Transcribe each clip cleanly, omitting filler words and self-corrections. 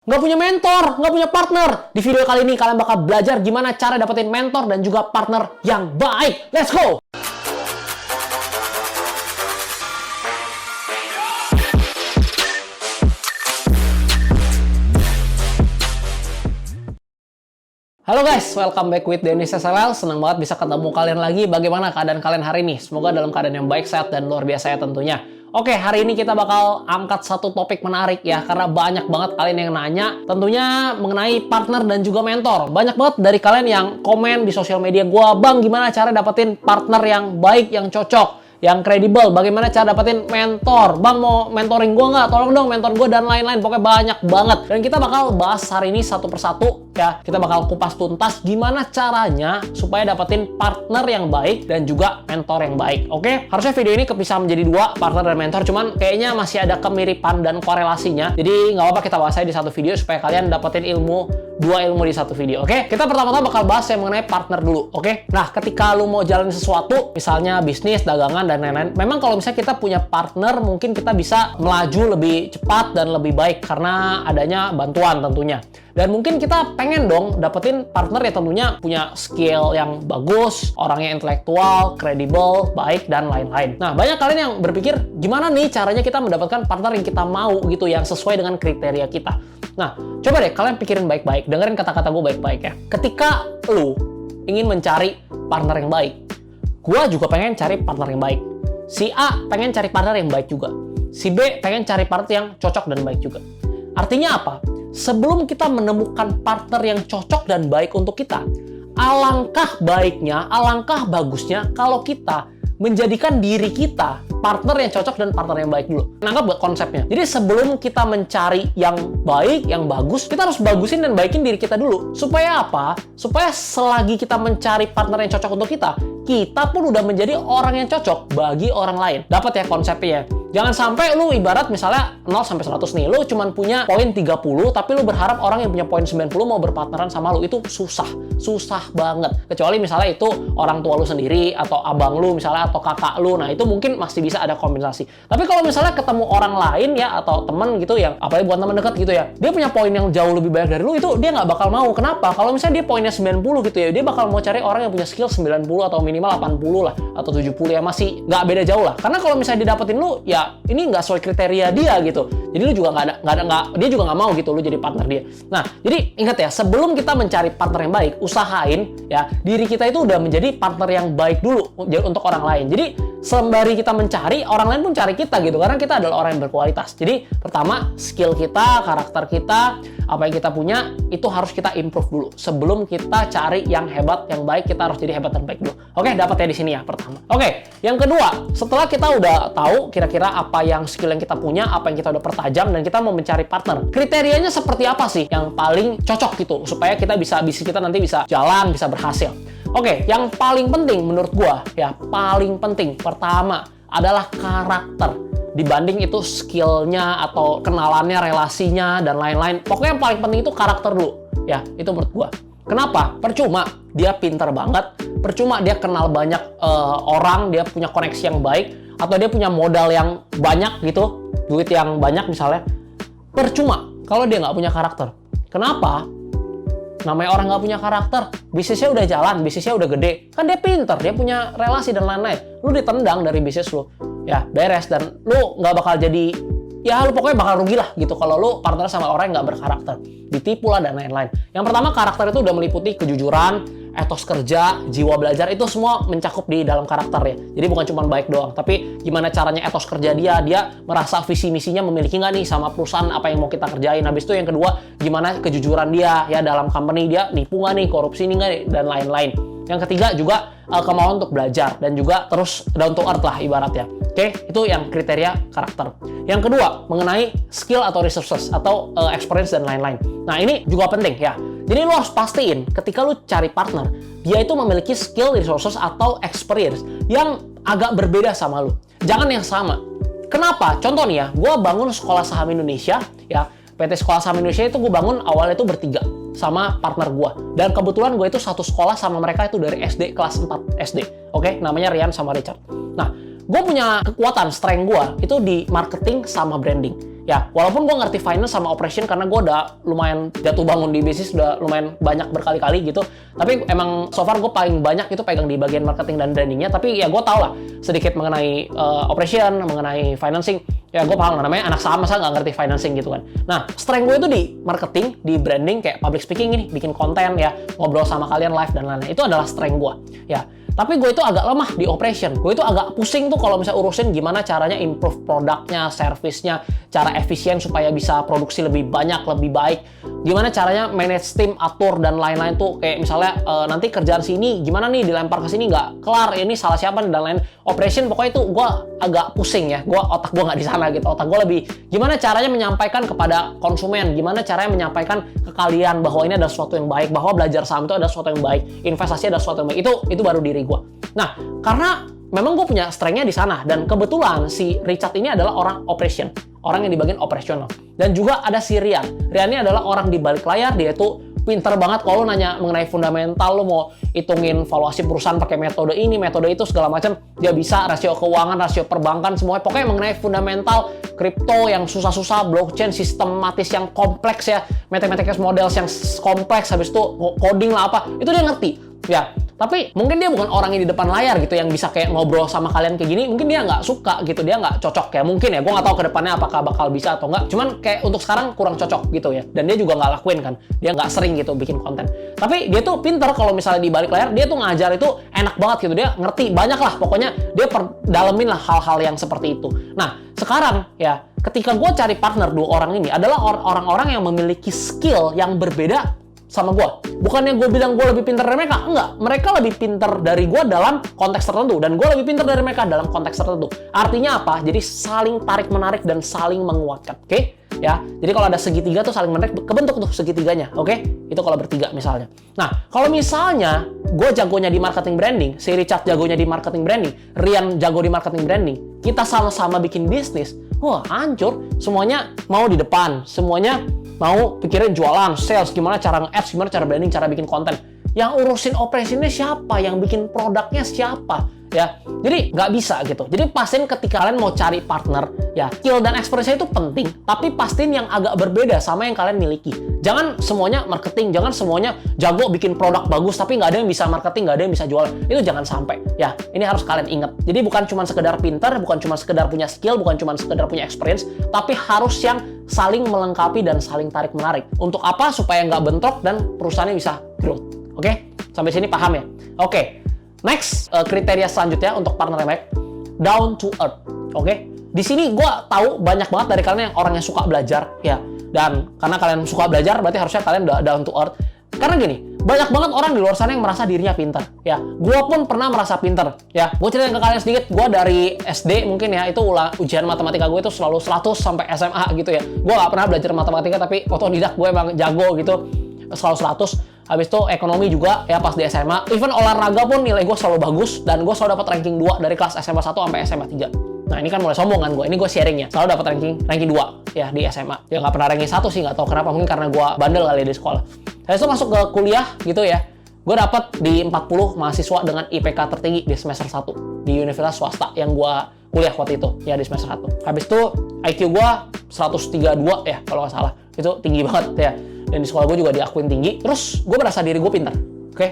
Nggak punya mentor, nggak punya partner. Di video kali ini kalian bakal belajar gimana cara dapetin mentor dan juga partner yang baik. Let's go! Halo guys, welcome back with Dennis SLL. Senang banget bisa ketemu kalian lagi. Bagaimana keadaan kalian hari ini? Semoga dalam keadaan yang baik, sehat, dan luar biasa ya tentunya. Oke, hari ini kita bakal angkat satu topik menarik ya, karena banyak banget kalian yang nanya tentunya mengenai partner dan juga mentor. Banyak banget dari kalian yang komen di sosial media gua, "Bang, gimana cara dapetin partner yang baik, yang cocok, yang kredibel? Bagaimana cara dapetin mentor? Bang, mau mentoring gua nggak? Tolong dong mentor gua," dan lain-lain. Pokoknya banyak banget. Dan kita bakal bahas hari ini satu persatu ya. Kita bakal kupas tuntas gimana caranya supaya dapetin partner yang baik dan juga mentor yang baik. Oke? Harusnya video ini kepisah menjadi dua, partner dan mentor. Cuman kayaknya masih ada kemiripan dan korelasinya. Jadi nggak apa-apa kita bahas aja di satu video supaya kalian dapetin dua ilmu di satu video. Oke? Kita pertama-tama bakal bahas yang mengenai partner dulu. Oke? Nah, ketika lu mau jalanin sesuatu, misalnya bisnis, dagangan, dan lain-lain, memang kalau misalnya kita punya partner, mungkin kita bisa melaju lebih cepat dan lebih baik karena adanya bantuan tentunya. Dan mungkin kita pengen dong dapetin partner yang tentunya punya skill yang bagus, orangnya intelektual, kredibel, baik, dan lain-lain. Nah, banyak kalian yang berpikir, gimana nih caranya kita mendapatkan partner yang kita mau gitu, yang sesuai dengan kriteria kita. Nah, coba deh kalian pikirin baik-baik, dengerin kata-kata gue baik-baik ya. Ketika lu ingin mencari partner yang baik, gue juga pengen cari partner yang baik. Si A pengen cari partner yang baik juga. Si B pengen cari partner yang cocok dan baik juga. Artinya apa? Sebelum kita menemukan partner yang cocok dan baik untuk kita, alangkah baiknya, alangkah bagusnya kalau kita menjadikan diri kita partner yang cocok dan partner yang baik dulu. Nangkap gak konsepnya? Jadi sebelum kita mencari yang baik, yang bagus, kita harus bagusin dan baikin diri kita dulu. Supaya apa? Supaya selagi kita mencari partner yang cocok untuk kita pun udah menjadi orang yang cocok bagi orang lain. Dapat ya konsepnya? Jangan sampai lu ibarat misalnya 0 sampai 100 nih, lu cuman punya poin 30, tapi lu berharap orang yang punya poin 90 mau berpartneran sama lu. Itu susah banget. Kecuali misalnya itu orang tua lu sendiri, atau abang lu misalnya, atau kakak lu. Nah, itu mungkin masih bisa ada kompensasi. Tapi kalau misalnya ketemu orang lain ya, atau temen gitu yang, apalagi buat temen deket gitu ya, dia punya poin yang jauh lebih banyak dari lu, itu dia nggak bakal mau. Kenapa? Kalau misalnya dia poinnya 90 gitu ya, dia bakal mau cari orang yang punya skill 90 atau minimal 80 lah, atau 70 ya, masih nggak beda jauh lah. Karena kalau misalnya didapetin lu, ya ini nggak sesuai kriteria dia gitu. Jadi lu juga dia juga nggak mau gitu lu jadi partner dia. Nah, jadi ingat ya, sebelum kita mencari partner yang baik, usahain ya diri kita itu udah menjadi partner yang baik dulu untuk orang lain. Jadi sembari kita mencari, orang lain pun cari kita gitu, karena kita adalah orang yang berkualitas. Jadi pertama, skill kita, karakter kita, apa yang kita punya itu harus kita improve dulu. Sebelum kita cari yang hebat, yang baik, kita harus jadi hebat dan baik dulu. Oke, dapat ya di sini ya pertama. Oke, yang kedua, setelah kita udah tahu kira-kira apa yang skill yang kita punya, apa yang kita udah pertajam, dan kita mau mencari partner, kriterianya seperti apa sih yang paling cocok gitu supaya kita kita nanti bisa jalan, bisa berhasil. Oke, yang paling penting menurut gua ya, paling penting pertama adalah karakter dibanding itu skillnya atau kenalannya, relasinya, dan lain-lain. Pokoknya yang paling penting itu karakter dulu ya, itu menurut gua. Kenapa? Percuma dia pintar banget, percuma dia kenal banyak orang, dia punya koneksi yang baik, atau dia punya modal yang banyak gitu, duit yang banyak misalnya. Percuma kalau dia nggak punya karakter. Kenapa? Namanya orang nggak punya karakter, bisnisnya udah jalan, bisnisnya udah gede, kan dia pinter, dia punya relasi dan lain-lain. Lu ditendang dari bisnis lu, ya beres, dan lu nggak bakal jadi, ya lu pokoknya bakal rugi lah gitu kalau lu partner sama orang yang nggak berkarakter, ditipu lah dan lain-lain. Yang pertama, karakter itu udah meliputi kejujuran, etos kerja, jiwa belajar, itu semua mencakup di dalam karakter ya. Jadi bukan cuma baik doang, tapi gimana caranya etos kerja dia merasa visi misinya memiliki nggak nih sama perusahaan apa yang mau kita kerjain. Habis itu yang kedua, gimana kejujuran dia ya dalam company, dia nipu nggak nih, korupsi nih nggak nih, dan lain-lain. Yang ketiga juga kemauan untuk belajar dan juga terus down to earth lah ibaratnya. Oke, itu yang kriteria karakter. Yang kedua, mengenai skill atau resources atau experience dan lain-lain. Nah, ini juga penting ya. Jadi lu harus pastiin ketika lu cari partner, dia itu memiliki skill, resources, atau experience yang agak berbeda sama lu. Jangan yang sama. Kenapa? Contoh nih ya, gue bangun Sekolah Saham Indonesia, ya PT Sekolah Saham Indonesia itu gue bangun awalnya itu bertiga sama partner gue. Dan kebetulan gue itu satu sekolah sama mereka itu dari SD, kelas 4 SD. Oke, namanya Rian sama Richard. Nah, gue punya kekuatan, strength gue itu di marketing sama branding. Ya, walaupun gue ngerti finance sama operation karena gue udah lumayan jatuh bangun di bisnis, udah lumayan banyak berkali-kali gitu. Tapi emang so far gue paling banyak itu pegang di bagian marketing dan brandingnya. Tapi ya gue tau lah sedikit mengenai operation, mengenai financing. Ya gue paham lah, namanya anak saham masa nggak ngerti financing gitu kan. Nah, strength gue itu di marketing, di branding, kayak public speaking ini, bikin konten ya, ngobrol sama kalian live dan lain-lain. Itu adalah strength gue. Ya, tapi gue itu agak lemah di operation. Gue itu agak pusing tuh kalau misalnya urusin gimana caranya improve produknya, servisnya, cara efisien supaya bisa produksi lebih banyak, lebih baik. Gimana caranya manage tim, atur, dan lain-lain tuh. Kayak misalnya nanti kerjaan sini, gimana nih dilempar ke sini nggak kelar, ini salah siapa dan lain-lain. Operation pokoknya itu gue agak pusing ya. Otak gue nggak di sana gitu. Otak gue lebih gimana caranya menyampaikan kepada konsumen, gimana caranya menyampaikan ke kalian bahwa ini ada sesuatu yang baik, bahwa belajar saham itu ada sesuatu yang baik, investasi ada sesuatu yang baik. Itu baru diri gue. Nah, karena memang gue punya strength-nya di sana, dan kebetulan si Richard ini adalah orang operation, orang yang di bagian operasional. Dan juga ada si Rian. Rian ini adalah orang di balik layar, dia itu pinter banget kalau nanya mengenai fundamental, lo mau hitungin valuasi perusahaan pakai metode ini, metode itu, segala macam, dia bisa, rasio keuangan, rasio perbankan, semuanya. Pokoknya mengenai fundamental, kripto yang susah-susah, blockchain, sistematis yang kompleks ya, mathematical models yang kompleks, habis itu coding lah apa, itu dia ngerti. Ya, tapi mungkin dia bukan orang yang di depan layar gitu, yang bisa kayak ngobrol sama kalian kayak gini. Mungkin dia nggak suka gitu, dia nggak cocok ya. Mungkin ya, gue nggak tahu ke depannya apakah bakal bisa atau nggak. Cuman kayak untuk sekarang kurang cocok gitu ya. Dan dia juga nggak lakuin kan. Dia nggak sering gitu bikin konten. Tapi dia tuh pinter kalau misalnya di balik layar, dia tuh ngajar itu enak banget gitu. Dia ngerti banyak lah. Pokoknya dia dalemin lah hal-hal yang seperti itu. Nah, sekarang ya, ketika gue cari partner dua orang ini adalah orang-orang yang memiliki skill yang berbeda sama gue. Bukannya gue bilang gue lebih pintar dari mereka, enggak. Mereka lebih pintar dari gue dalam konteks tertentu, dan gue lebih pintar dari mereka dalam konteks tertentu. Artinya apa? Jadi saling tarik-menarik dan saling menguatkan, oke? Ya, jadi kalau ada segitiga tuh saling menarik, kebentuk tuh segitiganya, oke? Itu kalau bertiga misalnya. Nah, kalau misalnya gue jagonya di marketing branding, si Richard jagonya di marketing branding, Rian jago di marketing branding, kita sama-sama bikin bisnis, wah hancur. Semuanya mau di depan, semuanya mau pikirin jualan, sales, gimana cara nge-ads, gimana cara branding, cara bikin konten. Yang urusin operasinya siapa? Yang bikin produknya siapa? Ya, jadi nggak bisa gitu. Jadi pastiin ketika kalian mau cari partner, ya skill dan experience itu penting, tapi pastiin yang agak berbeda sama yang kalian miliki. Jangan semuanya marketing, jangan semuanya jago bikin produk bagus, tapi nggak ada yang bisa marketing, nggak ada yang bisa jualan. Itu jangan sampai. Ya, ini harus kalian ingat. Jadi bukan cuma sekedar pintar, bukan cuma sekedar punya skill, bukan cuma sekedar punya experience, tapi harus yang saling melengkapi dan saling tarik-menarik. Untuk apa? Supaya nggak bentrok dan perusahaannya bisa growth. Oke? Sampai sini paham ya? Oke. Next, kriteria selanjutnya untuk partner yang baik, down to earth. Oke? Di sini gue tahu banyak banget dari kalian yang orang yang suka belajar, ya. Dan karena kalian suka belajar, berarti harusnya kalian down to earth. Karena gini, banyak banget orang di luar sana yang merasa dirinya pintar, ya. Gue pun pernah merasa pintar, ya. Gue ceritain ke kalian sedikit, gue dari SD mungkin ya, itu ujian matematika gue itu selalu 100 sampai SMA gitu ya. Gue gak pernah belajar matematika, tapi otodidak gue emang jago gitu, selalu 100. Habis itu ekonomi juga ya pas di SMA. Even olahraga pun nilai gue selalu bagus, dan gue selalu dapat ranking 2 dari kelas SMA 1 sampai SMA 3. Nah, ini kan mulai sombong kan gue. Ini gue sharing ya. Selalu dapat ranking 2 ya di SMA. Ya nggak pernah ranking 1 sih, nggak tahu kenapa. Mungkin karena gue bandel kali di sekolah. Habis itu masuk ke kuliah gitu ya. Gue dapat di 40 mahasiswa dengan IPK tertinggi di semester 1 di universitas swasta yang gue kuliah waktu itu ya di semester 1. Habis itu IQ gue 132 ya kalau nggak salah. Itu tinggi banget ya. Dan di sekolah gue juga diakuin tinggi. Terus gue merasa diri gue pintar, oke?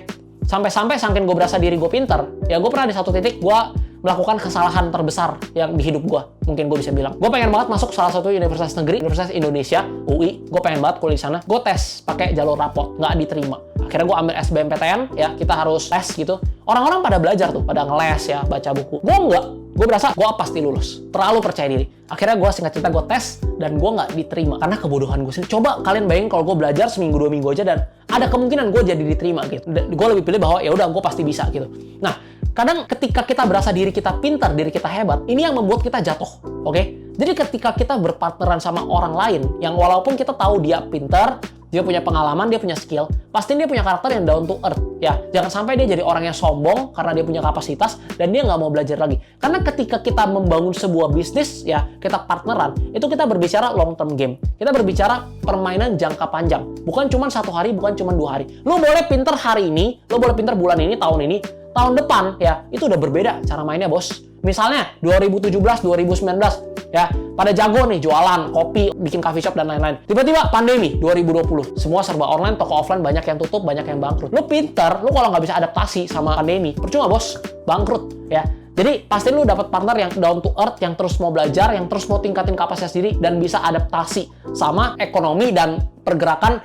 Sampai-sampai saking gue merasa diri gue pintar, ya gue pernah di satu titik gue melakukan kesalahan terbesar yang di hidup gue, mungkin gue bisa bilang. Gue pengen banget masuk salah satu universitas negeri, Universitas Indonesia, UI. Gue pengen banget kuliah di sana. Gue tes pakai jalur rapot, nggak diterima. Akhirnya gue ambil SBMPTN, ya kita harus tes gitu. Orang-orang pada belajar tuh, pada ngeles ya, baca buku. Gue enggak. Gue berasa gue pasti lulus. Terlalu percaya diri. Akhirnya gue singkat cerita gue tes dan gue nggak diterima karena kebodohan gue sendiri. Coba kalian bayangin kalau gue belajar seminggu 2 minggu aja dan ada kemungkinan gue jadi diterima gitu. Gue lebih pilih bahwa ya udah gue pasti bisa gitu. Nah, kadang ketika kita berasa diri kita pintar, diri kita hebat, ini yang membuat kita jatuh, oke? Jadi ketika kita berpartneran sama orang lain yang walaupun kita tahu dia pintar, dia punya pengalaman, dia punya skill, pasti dia punya karakter yang down to earth, ya. Jangan sampai dia jadi orang yang sombong karena dia punya kapasitas dan dia nggak mau belajar lagi. Karena ketika kita membangun sebuah bisnis, ya, kita partneran, itu kita berbicara long term game. Kita berbicara permainan jangka panjang. Bukan cuma 1 hari, bukan cuma 2 hari. Lo boleh pintar hari ini, lo boleh pintar bulan ini, tahun depan, ya, itu udah berbeda cara mainnya, bos. Misalnya 2017, 2019, ya, pada jago nih jualan kopi, bikin coffee shop dan lain-lain. Tiba-tiba pandemi 2020, semua serba online, toko offline banyak yang tutup, banyak yang bangkrut. Lu pinter, lu kalau nggak bisa adaptasi sama pandemi, percuma bos, bangkrut ya. Jadi pasti lu dapat partner yang down to earth, yang terus mau belajar, yang terus mau tingkatin kapasitas diri dan bisa adaptasi sama ekonomi dan pergerakan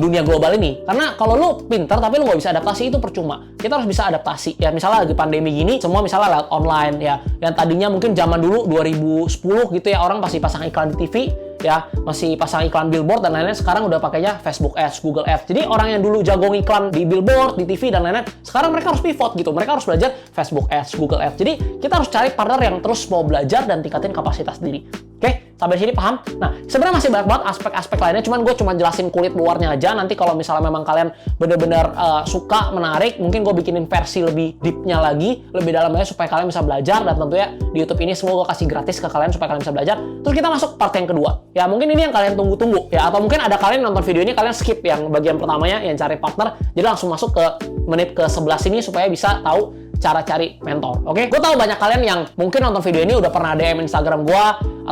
dunia global ini. Karena kalau lu pintar tapi lu nggak bisa adaptasi, itu percuma. Kita harus bisa adaptasi. Ya misalnya lagi pandemi gini, semua misalnya lewat online ya. Yang tadinya mungkin zaman dulu 2010 gitu ya, orang pasti pasang iklan di TV ya, masih pasang iklan billboard dan lain-lain. Sekarang udah pakainya Facebook Ads, Google Ads. Jadi orang yang dulu jago iklan di billboard, di TV dan lain-lain, sekarang mereka harus pivot gitu. Mereka harus belajar Facebook Ads, Google Ads. Jadi kita harus cari partner yang terus mau belajar dan tingkatin kapasitas diri. Oke, sampai sini paham? Nah, sebenarnya masih banyak banget aspek-aspek lainnya, cuman gue cuma jelasin kulit luarnya aja. Nanti kalau misalnya memang kalian bener-bener suka, menarik, mungkin gue bikinin versi lebih deep-nya lagi, lebih dalamnya supaya kalian bisa belajar. Dan tentunya di YouTube ini semua gue kasih gratis ke kalian supaya kalian bisa belajar. Terus kita masuk part yang kedua. Ya, mungkin ini yang kalian tunggu-tunggu ya, atau mungkin ada kalian nonton video ini kalian skip yang bagian pertamanya yang cari partner, jadi langsung masuk ke menit ke-11 ini supaya bisa tahu cara cari mentor. Oke? Gue tahu banyak kalian yang mungkin nonton video ini udah pernah DM Instagram gue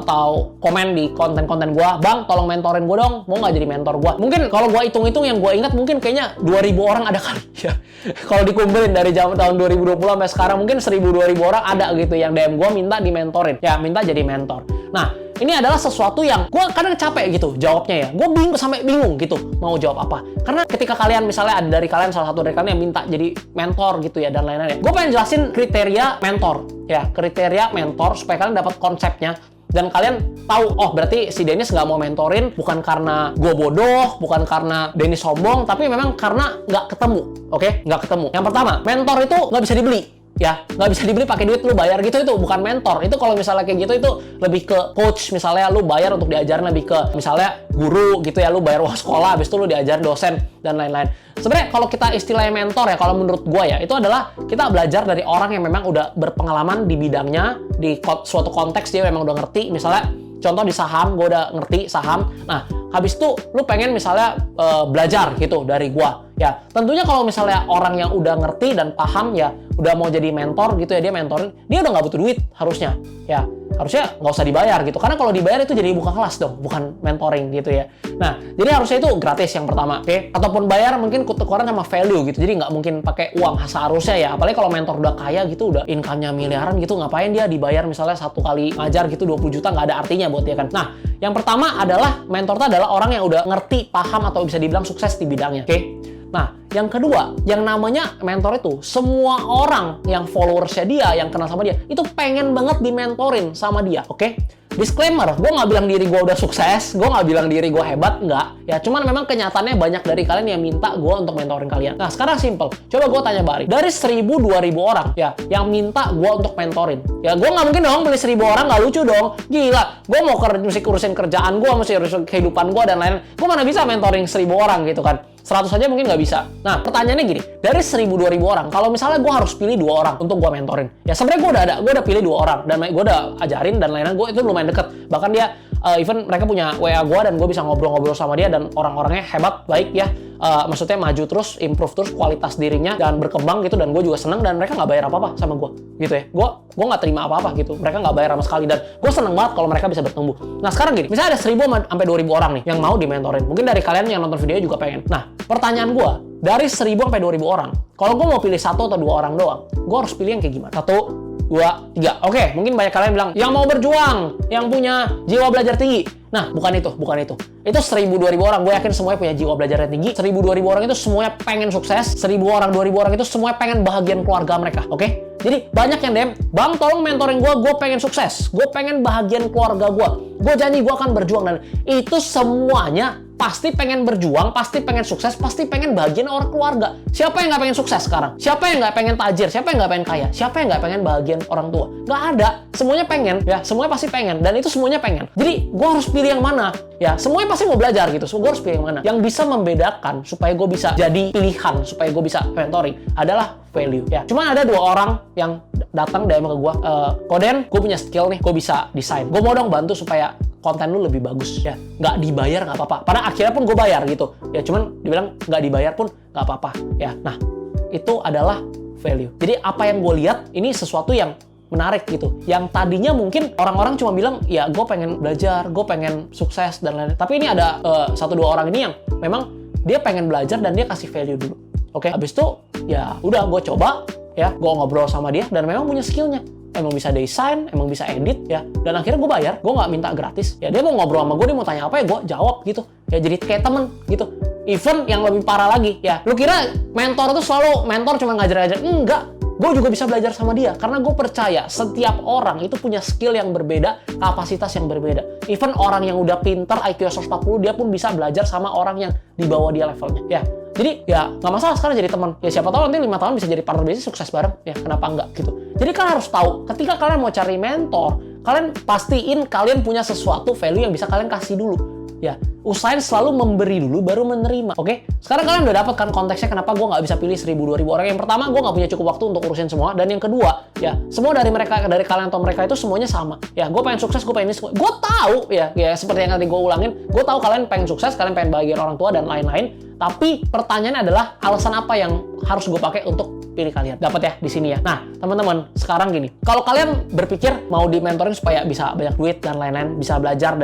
atau komen di konten-konten gue, "Bang, tolong mentorin gue dong, mau nggak jadi mentor gue?" Mungkin kalau gue hitung-hitung yang gue ingat mungkin kayaknya 2000 orang ada kali ya. Kalau dikumpulin dari tahun 2020 sampai sekarang mungkin 1000-2000 orang ada gitu yang DM gue minta dimentorin. Ya, minta jadi mentor. Nah, ini adalah sesuatu yang gue kadang capek gitu jawabnya ya. Gue sampai bingung gitu mau jawab apa. Karena ketika kalian misalnya ada dari kalian, salah satu dari kalian yang minta jadi mentor gitu ya dan lain-lain ya. Gue pengen jelasin kriteria mentor ya. Kriteria mentor supaya kalian dapat konsepnya. Dan kalian tahu, oh berarti si Dennis nggak mau mentorin bukan karena gue bodoh, bukan karena Dennis sombong, tapi memang karena nggak ketemu. Oke? Nggak ketemu. Yang pertama, mentor itu nggak bisa dibeli. Ya, nggak bisa dibeli pakai duit lu bayar gitu, itu bukan mentor. Itu kalau misalnya kayak gitu itu lebih ke coach, misalnya lu bayar untuk diajarin, lebih ke misalnya guru gitu ya, lu bayar uang sekolah, habis itu lu diajarin dosen dan lain-lain. Sebenarnya kalau kita istilahnya mentor ya, kalau menurut gua ya, itu adalah kita belajar dari orang yang memang udah berpengalaman di bidangnya, di suatu konteks dia memang udah ngerti. Misalnya contoh di saham, gua udah ngerti saham. Nah, habis itu lu pengen misalnya belajar gitu dari gua. Ya, tentunya kalau misalnya orang yang udah ngerti dan paham ya, udah mau jadi mentor gitu ya, dia mentorin, dia udah nggak butuh duit harusnya. Ya, harusnya nggak usah dibayar gitu. Karena kalau dibayar itu jadi buka kelas dong, bukan mentoring gitu ya. Nah, jadi harusnya itu gratis yang pertama, oke? Ataupun bayar mungkin tukeran sama value gitu. Jadi nggak mungkin pakai uang seharusnya ya. Apalagi kalau mentor udah kaya gitu, udah income-nya miliaran gitu, ngapain dia dibayar misalnya satu kali ngajar gitu 20 juta, nggak ada artinya buat dia kan. Nah, yang pertama adalah mentor itu adalah orang yang udah ngerti, paham, atau bisa dibilang sukses di bidangnya, oke? Nah, yang kedua, yang namanya mentor itu, semua orang yang followersnya dia, yang kenal sama dia, itu pengen banget dimentorin sama dia, oke? Disclaimer, gue nggak bilang diri gue udah sukses, gue nggak bilang diri gue hebat, nggak. Ya, cuman memang kenyataannya banyak dari kalian yang minta gue untuk mentorin kalian. Nah, sekarang simple. Coba gue tanya balik. Dari 1000-2000 orang, ya, yang minta gue untuk mentorin. Ya, gue nggak mungkin dong beli 1000 orang, nggak lucu dong. Gila, gue mau mesti urusin kerjaan gue, mesti urusin kehidupan gue, dan lain-lain. Gue mana bisa mentoring 1000 orang gitu kan. 100 aja mungkin nggak bisa. Nah, pertanyaannya gini, dari 1000-2000 orang, kalau misalnya gue harus pilih 2 orang untuk gue mentorin, ya sebenarnya gue udah pilih 2 orang, dan gue udah ajarin dan lain-lain, gue itu lumayan deket. Bahkan dia, even mereka punya WA gue, dan gue bisa ngobrol-ngobrol sama dia, dan orang-orangnya hebat, baik ya, maksudnya maju terus, improve terus kualitas dirinya, dan berkembang gitu, dan gue juga seneng, dan mereka nggak bayar apa-apa sama gue, gitu ya. Gue nggak terima apa-apa gitu, mereka nggak bayar sama sekali, dan gue seneng banget kalau mereka bisa bertumbuh. Nah, sekarang gini, misalnya ada 1000 sampai 2000 orang nih, yang mau dimentorin. Mungkin dari kalian yang nonton videonya juga pengen. Nah, pertanyaan gue, dari 1000 sampai 2000 orang, kalau gue mau pilih 1 atau 2 orang doang, gue harus pilih yang kayak gimana? 1, 2, 3. Oke, mungkin banyak kalian bilang, yang mau berjuang, yang punya jiwa belajar tinggi. Nah, bukan itu. Itu 1000-2000 orang, gue yakin semuanya punya jiwa belajar yang tinggi. 1000-2000 orang itu semuanya pengen sukses. 1000 orang, 2000 orang itu semuanya pengen bahagian keluarga mereka, oke? Jadi, banyak yang DM, "Bang, tolong mentoring gue pengen sukses. Gue pengen bahagian keluarga gue. Gue janji gue akan berjuang." Dan itu semuanya pasti pengen berjuang, pasti pengen sukses, pasti pengen bahagian orang keluarga. Siapa yang nggak pengen sukses sekarang? Siapa yang nggak pengen tajir? Siapa yang nggak pengen kaya? Siapa yang nggak pengen bahagian orang tua? Nggak ada. Semuanya pengen, ya. Semuanya pasti pengen. Dan itu semuanya pengen. Jadi, gue harus pilih yang mana? Ya, semuanya pasti mau belajar gitu. So, gue harus pilih yang mana? Yang bisa membedakan supaya gue bisa jadi pilihan, supaya gue bisa mentoring, adalah value. Ya, cuma ada 2 orang yang datang DM ke gue, "Koden, gue punya skill nih, gue bisa desain. Gue mau dong bantu supaya konten lu lebih bagus." Ya, nggak dibayar nggak apa-apa. Pada akhirnya pun gue bayar gitu. Ya, cuman dibilang nggak dibayar pun nggak apa-apa. Ya, nah, itu adalah value. Jadi apa yang gue lihat ini sesuatu yang menarik gitu. Yang tadinya mungkin orang-orang cuma bilang, ya gue pengen belajar, gue pengen sukses dan lain-lain. Tapi ini ada 1-2 orang ini yang memang dia pengen belajar dan dia kasih value dulu. Oke, habis itu ya udah gue coba ya, gue ngobrol sama dia dan memang punya skillnya. Emang bisa desain, emang bisa edit ya. Dan akhirnya gue bayar, gue nggak minta gratis. Ya dia mau ngobrol sama gue, dia mau tanya apa ya gue jawab gitu. Ya jadi kayak temen gitu. Even yang lebih parah lagi ya, lu kira mentor itu selalu mentor cuma ngajar-ngajar? Enggak. Gue juga bisa belajar sama dia, karena gue percaya setiap orang itu punya skill yang berbeda, kapasitas yang berbeda. Even orang yang udah pinter, IQ 140, dia pun bisa belajar sama orang yang di bawah dia levelnya. Ya, jadi ya nggak masalah sekarang jadi teman. Ya siapa tahu nanti 5 tahun bisa jadi partner bisnis sukses bareng. Ya kenapa enggak gitu. Jadi kalian harus tahu, ketika kalian mau cari mentor, kalian pastiin kalian punya sesuatu value yang bisa kalian kasih dulu. Ya, usahain selalu memberi dulu baru menerima. Oke? Sekarang kalian udah dapat kan konteksnya kenapa gue nggak bisa pilih 1.000-2.000 orang. Yang pertama, gue nggak punya cukup waktu untuk urusin semua. Dan yang kedua, ya semua dari kalian atau mereka itu semuanya sama. Ya, gue pengen sukses, gue pengen ini. Gue tahu ya seperti yang tadi gue ulangin. Gue tahu kalian pengen sukses, kalian pengen bahagiain orang tua dan lain-lain. Tapi pertanyaannya adalah alasan apa yang harus gue pakai untuk pilih kalian. Dapat ya di sini ya. Nah, teman-teman, sekarang gini. Kalau kalian berpikir mau di mentoring supaya bisa banyak duit dan lain-lain, bisa belajar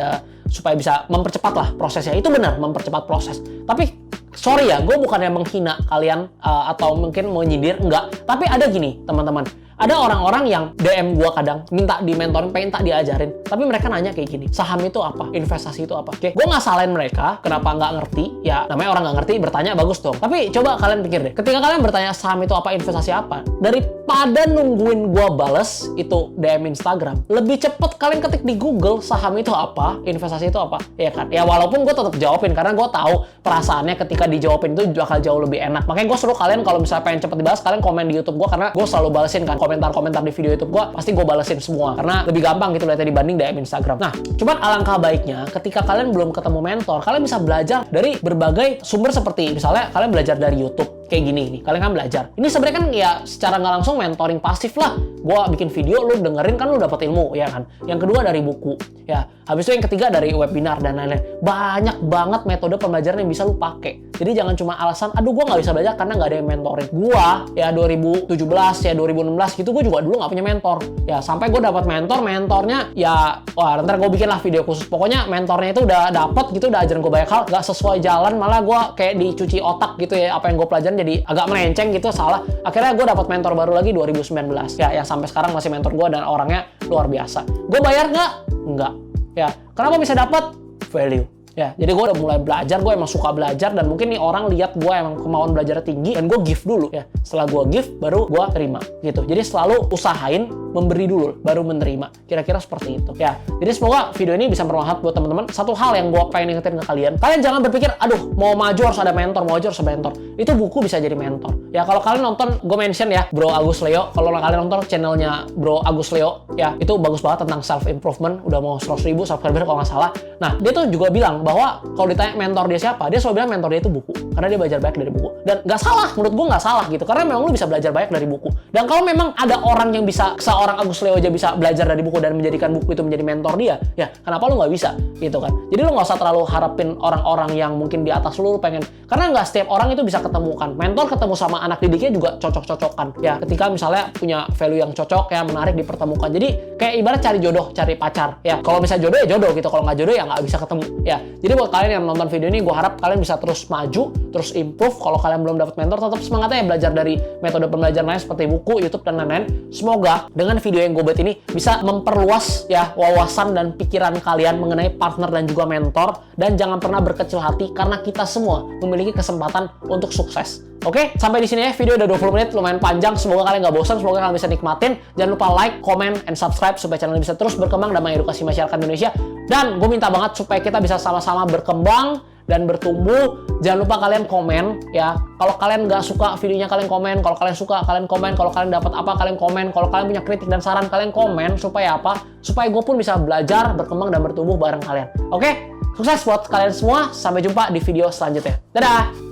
supaya bisa mempercepat lah prosesnya. Itu benar, mempercepat proses. Tapi, sorry ya, gue bukannya menghina kalian atau mungkin menyindir, enggak. Tapi ada gini, teman-teman. Ada orang-orang yang DM gue kadang minta di mentoring, pengen tak diajarin. Tapi mereka nanya kayak gini, saham itu apa? Investasi itu apa? Oke, gue nggak salahin mereka, kenapa nggak ngerti? Ya, namanya orang nggak ngerti, bertanya bagus dong. Tapi coba kalian pikir deh, ketika kalian bertanya saham itu apa, investasi apa? Daripada nungguin gue bales itu DM Instagram, lebih cepet kalian ketik di Google, saham itu apa? Investasi itu apa? Ya kan? Ya walaupun gue tetap jawabin, karena gue tahu perasaannya ketika dijawabin itu bakal jauh lebih enak. Makanya gue suruh kalian kalau misalnya pengen cepet dibahas, kalian komen di YouTube gue, karena gue selalu balesin kan. Komentar-komentar di video YouTube gue pasti gue balesin semua karena lebih gampang gitu lihatnya dibanding DM Instagram. Nah, cuman alangkah baiknya ketika kalian belum ketemu mentor, kalian bisa belajar dari berbagai sumber seperti misalnya kalian belajar dari YouTube kayak gini nih, kalian kan belajar. Ini sebenarnya kan ya secara nggak langsung mentoring pasif lah. Gue bikin video, lu dengerin kan lu dapat ilmu ya kan. Yang kedua dari buku ya. Habis itu yang ketiga dari webinar dan lain-lain. Banyak banget metode pembelajaran yang bisa lu pakai. Jadi jangan cuma alasan, aduh gue nggak bisa belajar karena nggak ada yang mentoring. Gue ya 2017 ya 2016 gitu gue juga dulu nggak punya mentor. Ya sampai gue dapat mentornya ya wah ntar gue bikin lah video khusus. Pokoknya mentornya itu udah dapet gitu, udah ajarin gue banyak hal, nggak sesuai jalan, malah gue kayak dicuci otak gitu ya, apa yang gue pelajarin jadi agak melenceng gitu, salah. Akhirnya gue dapat mentor baru lagi 2019 ya, yang sampai sekarang masih mentor gue dan orangnya luar biasa. Gue bayar nggak? Nggak. Ya, kenapa bisa dapat? Value. Ya, jadi gue udah mulai belajar, gue emang suka belajar dan mungkin nih orang lihat gue emang kemauan belajarnya tinggi dan gue give dulu ya. Setelah gue give, baru gue terima gitu. Jadi selalu usahain memberi dulu, baru menerima. Kira-kira seperti itu ya. Jadi semoga video ini bisa bermanfaat buat teman-teman. Satu hal yang gue pengen ingetin ke kalian jangan berpikir, aduh mau maju harus ada mentor, mau maju harus ada mentor. Itu buku bisa jadi mentor. Ya kalau kalian nonton, gue mention ya, Bro Agus Leo. Kalau kalian nonton channelnya Bro Agus Leo, ya itu bagus banget tentang self-improvement. Udah mau 100.000 subscriber kalau nggak salah. Nah, dia tuh juga bilang bahwa kalau ditanya mentor dia siapa, dia selalu bilang mentor dia itu buku. Karena dia belajar banyak dari buku. Dan nggak salah, menurut gue nggak salah gitu. Karena memang lu bisa belajar banyak dari buku. Dan kalau memang ada orang yang bisa, seorang Agus Leo aja bisa belajar dari buku dan menjadikan buku itu menjadi mentor dia, ya kenapa lu nggak bisa gitu kan. Jadi lu nggak usah terlalu harapin orang-orang yang mungkin di atas lu pengen. Karena nggak setiap orang itu bisa ketemukan. Mentor ketemu sama anak didiknya juga cocok-cocokan. Ya ketika misalnya punya value yang cocok, ya menarik dipertemukan. Jadi kayak ibarat cari jodoh, cari pacar. Ya kalau misalnya jodoh ya jodoh gitu. Kalau nggak jodoh ya nggak bisa ketemu. Ya jadi buat kalian yang nonton video ini, gue harap kalian bisa terus maju, terus improve. Kalau kalian belum dapat mentor, tetap semangatnya ya belajar dari metode pembelajaran lain seperti buku, YouTube dan lain-lain. Semoga dengan video yang gue buat ini bisa memperluas ya wawasan dan pikiran kalian mengenai partner dan juga mentor. Dan jangan pernah berkecil hati karena kita semua memiliki kesempatan untuk sukses. Oke, sampai di sini ya, video udah 20 menit, lumayan panjang. Semoga kalian nggak bosan, semoga kalian bisa nikmatin. Jangan lupa like, comment, and subscribe supaya channel ini bisa terus berkembang dan mengedukasi masyarakat Indonesia. Dan gue minta banget supaya kita bisa sama-sama berkembang dan bertumbuh. Jangan lupa kalian komen ya. Kalau kalian nggak suka videonya, kalian komen. Kalau kalian suka, kalian komen. Kalau kalian dapat apa, kalian komen. Kalau kalian punya kritik dan saran, kalian komen. Supaya apa? Supaya gue pun bisa belajar, berkembang, dan bertumbuh bareng kalian. Oke? Sukses buat kalian semua. Sampai jumpa di video selanjutnya. Dadah!